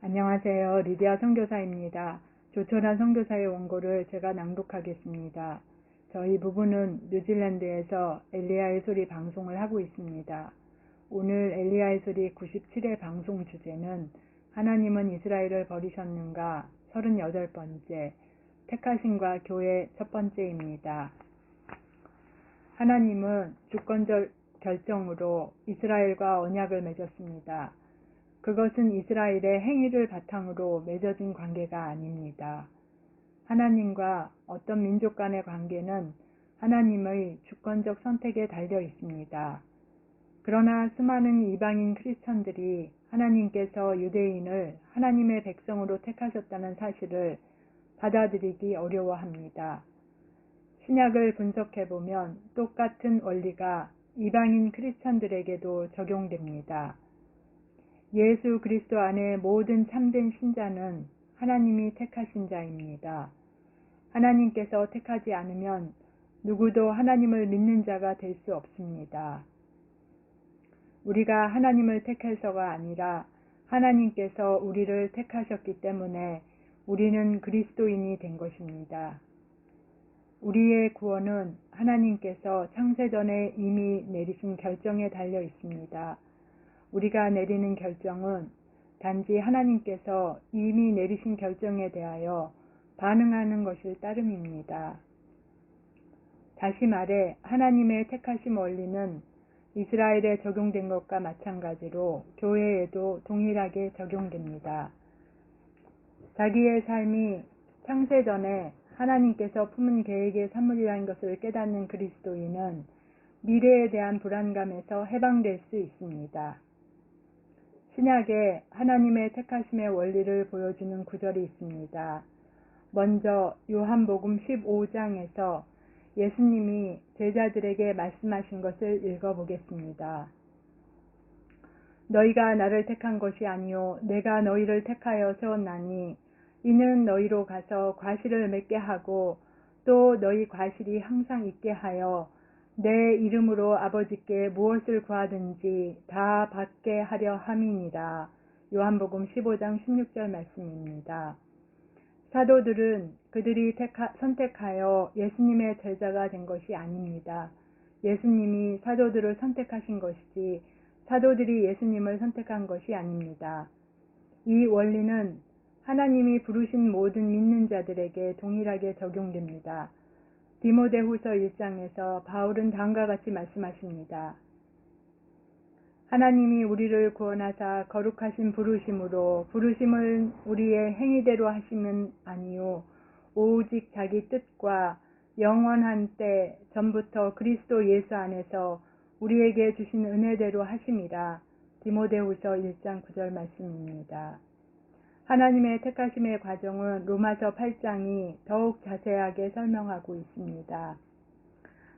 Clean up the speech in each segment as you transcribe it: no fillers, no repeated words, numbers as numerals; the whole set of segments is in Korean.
안녕하세요. 리디아 선교사입니다. 조철한 선교사의 원고를 제가 낭독하겠습니다. 저희 부부는 뉴질랜드에서 엘리야의 소리 방송을 하고 있습니다. 오늘 엘리야의 소리 97회 방송 주제는 하나님은 이스라엘을 버리셨는가 38번째 택하심과 교회 첫 번째입니다. 하나님은 주권적 결정으로 이스라엘과 언약을 맺었습니다. 그것은 이스라엘의 행위를 바탕으로 맺어진 관계가 아닙니다. 하나님과 어떤 민족 간의 관계는 하나님의 주권적 선택에 달려 있습니다. 그러나 수많은 이방인 크리스천들이 하나님께서 유대인을 하나님의 백성으로 택하셨다는 사실을 받아들이기 어려워합니다. 신약을 분석해보면 똑같은 원리가 이방인 크리스천들에게도 적용됩니다. 예수 그리스도 안에 모든 참된 신자는 하나님이 택하신 자입니다. 하나님께서 택하지 않으면 누구도 하나님을 믿는 자가 될 수 없습니다. 우리가 하나님을 택해서가 아니라 하나님께서 우리를 택하셨기 때문에 우리는 그리스도인이 된 것입니다. 우리의 구원은 하나님께서 창세전에 이미 내리신 결정에 달려 있습니다. 우리가 내리는 결정은 단지 하나님께서 이미 내리신 결정에 대하여 반응하는 것일 따름입니다. 다시 말해 하나님의 택하심 원리는 이스라엘에 적용된 것과 마찬가지로 교회에도 동일하게 적용됩니다. 자기의 삶이 창세전에 하나님께서 품은 계획의 산물이라는 것을 깨닫는 그리스도인은 미래에 대한 불안감에서 해방될 수 있습니다. 신약에 하나님의 택하심의 원리를 보여주는 구절이 있습니다. 먼저 요한복음 15장에서 예수님이 제자들에게 말씀하신 것을 읽어보겠습니다. 너희가 나를 택한 것이 아니요 내가 너희를 택하여 세웠나니 이는 너희로 가서 과실을 맺게 하고 또 너희 과실이 항상 있게 하여 내 이름으로 아버지께 무엇을 구하든지 다 받게 하려 함이니라. 요한복음 15장 16절 말씀입니다. 사도들은 그들이 선택하여 예수님의 제자가 된 것이 아닙니다. 예수님이 사도들을 선택하신 것이지 사도들이 예수님을 선택한 것이 아닙니다. 이 원리는 하나님이 부르신 모든 믿는 자들에게 동일하게 적용됩니다. 디모데후서 1장에서 바울은 다음과 같이 말씀하십니다. 하나님이 우리를 구원하사 거룩하신 부르심으로 부르심을 우리의 행위대로 하심은 아니요 오직 자기 뜻과 영원한 때 전부터 그리스도 예수 안에서 우리에게 주신 은혜대로 하심이라. 디모데후서 1장 9절 말씀입니다. 하나님의 택하심의 과정은 로마서 8장이 더욱 자세하게 설명하고 있습니다.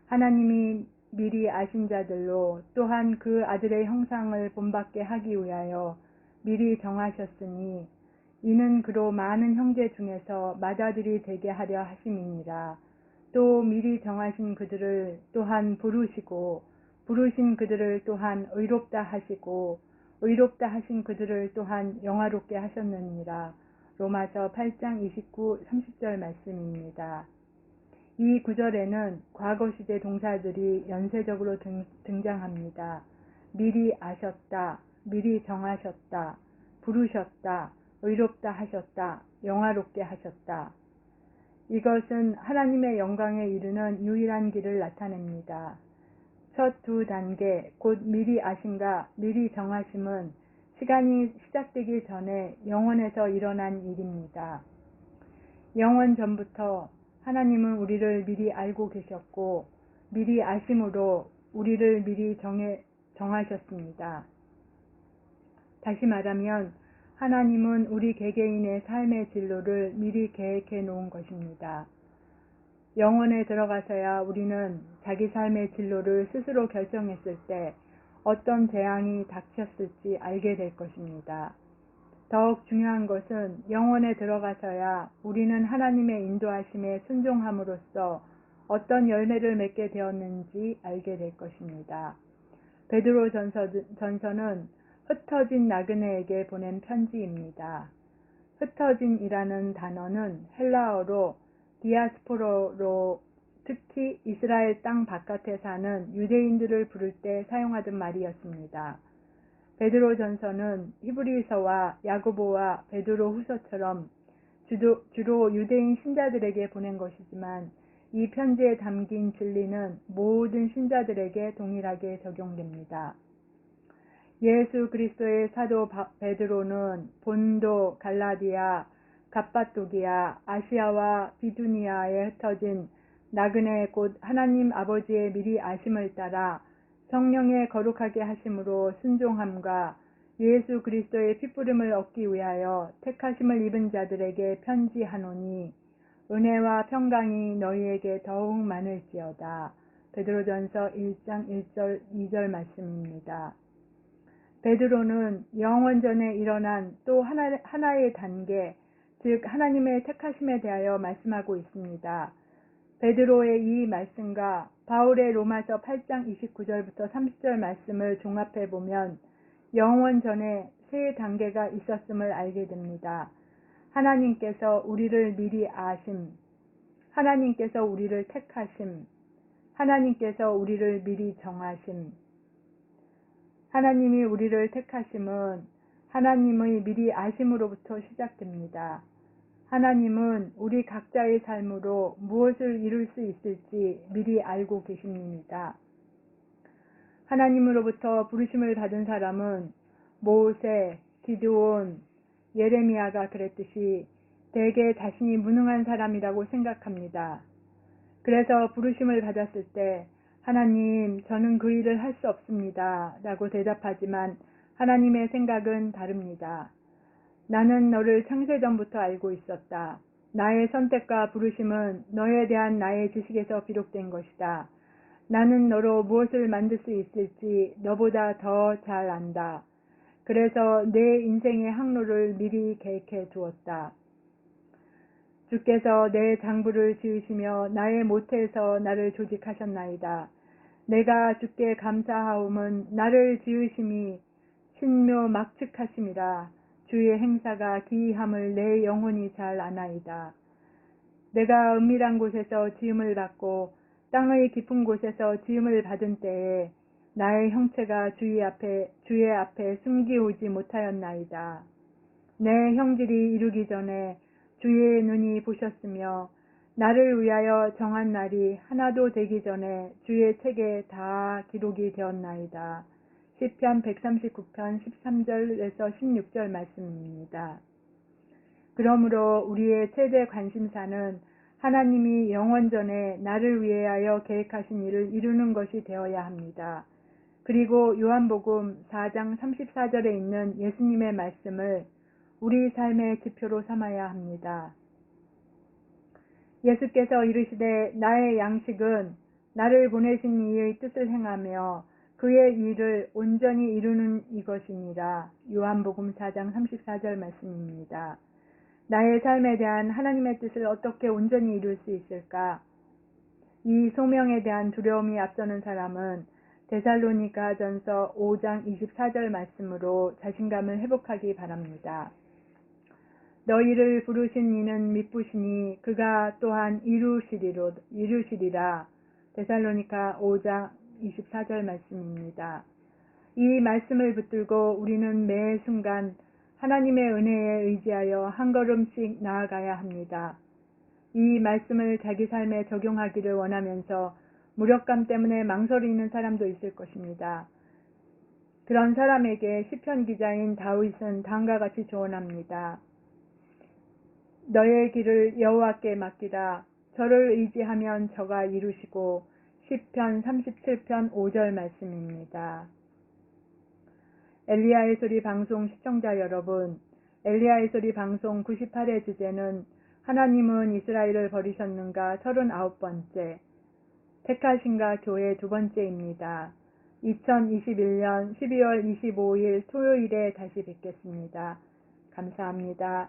하나님이 미리 아신 자들로 또한 그 아들의 형상을 본받게 하기 위하여 미리 정하셨으니 이는 그로 많은 형제 중에서 맏아들이 되게 하려 하심이니라. 또 미리 정하신 그들을 또한 부르시고 부르신 그들을 또한 의롭다 하시고 의롭다 하신 그들을 또한 영화롭게 하셨느니라. 로마서 8장 29, 30절 말씀입니다. 이 구절에는 과거시제 동사들이 연쇄적으로 등장합니다. 미리 아셨다, 미리 정하셨다, 부르셨다, 의롭다 하셨다, 영화롭게 하셨다. 이것은 하나님의 영광에 이르는 유일한 길을 나타냅니다. 첫 두 단계, 곧 미리 아심과 미리 정하심은 시간이 시작되기 전에 영원에서 일어난 일입니다. 영원 전부터 하나님은 우리를 미리 알고 계셨고 미리 아심으로 우리를 미리 정하셨습니다. 다시 말하면 하나님은 우리 개개인의 삶의 진로를 미리 계획해 놓은 것입니다. 영혼에 들어가서야 우리는 자기 삶의 진로를 스스로 결정했을 때 어떤 재앙이 닥쳤을지 알게 될 것입니다. 더욱 중요한 것은 영혼에 들어가서야 우리는 하나님의 인도하심에 순종함으로써 어떤 열매를 맺게 되었는지 알게 될 것입니다. 베드로 전서는 흩어진 나그네에게 보낸 편지입니다. 흩어진이라는 단어는 헬라어로 디아스포로로 특히 이스라엘 땅 바깥에 사는 유대인들을 부를 때 사용하던 말이었습니다. 베드로전서는 히브리서와 야고보와 베드로 후서처럼 주로 유대인 신자들에게 보낸 것이지만 이 편지에 담긴 진리는 모든 신자들에게 동일하게 적용됩니다. 예수 그리스도의 사도 베드로는 본도, 갈라디아, 갑바도기아, 아시아와 비두니아에 흩어진 나그네 곧 하나님 아버지의 미리 아심을 따라 성령의 거룩하게 하심으로 순종함과 예수 그리스도의 핏부름을 얻기 위하여 택하심을 입은 자들에게 편지하노니 은혜와 평강이 너희에게 더욱 많을지어다. 베드로전서 1장 1절 2절 말씀입니다. 베드로는 영원전에 일어난 또 하나의 단계, 즉 하나님의 택하심에 대하여 말씀하고 있습니다. 베드로의 이 말씀과 바울의 로마서 8장 29절부터 30절 말씀을 종합해 보면 영원전에 세 단계가 있었음을 알게 됩니다. 하나님께서 우리를 미리 아심, 하나님께서 우리를 택하심, 하나님께서 우리를 미리 정하심. 하나님이 우리를 택하심은 하나님의 미리 아심으로부터 시작됩니다. 하나님은 우리 각자의 삶으로 무엇을 이룰 수 있을지 미리 알고 계십니다. 하나님으로부터 부르심을 받은 사람은 모세, 기드온, 예레미야가 그랬듯이 대개 자신이 무능한 사람이라고 생각합니다. 그래서 부르심을 받았을 때 하나님, 저는 그 일을 할 수 없습니다. 라고 대답하지만 하나님의 생각은 다릅니다. 나는 너를 창세전부터 알고 있었다. 나의 선택과 부르심은 너에 대한 나의 지식에서 비롯된 것이다. 나는 너로 무엇을 만들 수 있을지 너보다 더 잘 안다. 그래서 내 인생의 항로를 미리 계획해 두었다. 주께서 내 장부를 지으시며 나의 모태에서 나를 조직하셨나이다. 내가 주께 감사하옴은 나를 지으심이 신묘 막측하심이라. 주의 행사가 기이함을 내 영혼이 잘 아나이다. 내가 은밀한 곳에서 지음을 받고 땅의 깊은 곳에서 지음을 받은 때에 나의 형체가 주의 앞에 숨기우지 못하였나이다. 내 형질이 이루기 전에 주의 눈이 보셨으며 나를 위하여 정한 날이 하나도 되기 전에 주의 책에 다 기록이 되었나이다. 시편 139편 13절에서 16절 말씀입니다. 그러므로 우리의 최대 관심사는 하나님이 영원전에 나를 위하여 계획하신 일을 이루는 것이 되어야 합니다. 그리고 요한복음 4장 34절에 있는 예수님의 말씀을 우리 삶의 지표로 삼아야 합니다. 예수께서 이르시되 나의 양식은 나를 보내신 이의 뜻을 행하며 그의 일을 온전히 이루는 이것이니라. 요한복음 4장 34절 말씀입니다. 나의 삶에 대한 하나님의 뜻을 어떻게 온전히 이룰 수 있을까? 이 소명에 대한 두려움이 앞서는 사람은 데살로니가전서 5장 24절 말씀으로 자신감을 회복하기 바랍니다. 너희를 부르신 이는 미쁘시니 그가 또한 이루시리라. 데살로니가 5장 24절 말씀입니다. 이 말씀을 붙들고 우리는 매 순간 하나님의 은혜에 의지하여 한 걸음씩 나아가야 합니다. 이 말씀을 자기 삶에 적용하기를 원하면서 무력감 때문에 망설이는 사람도 있을 것입니다. 그런 사람에게 시편 기자인 다윗은 다음과 같이 조언합니다. 너의 길을 여호와께 맡기라. 저를 의지하면 저가 이루시고. 시편 37편 5절 말씀입니다. 엘리야의 소리 방송 시청자 여러분, 엘리야의 소리 방송 98회 주제는 하나님은 이스라엘을 버리셨는가 39번째, 택하신가 교회 2번째입니다. 2021년 12월 25일 토요일에 다시 뵙겠습니다. 감사합니다.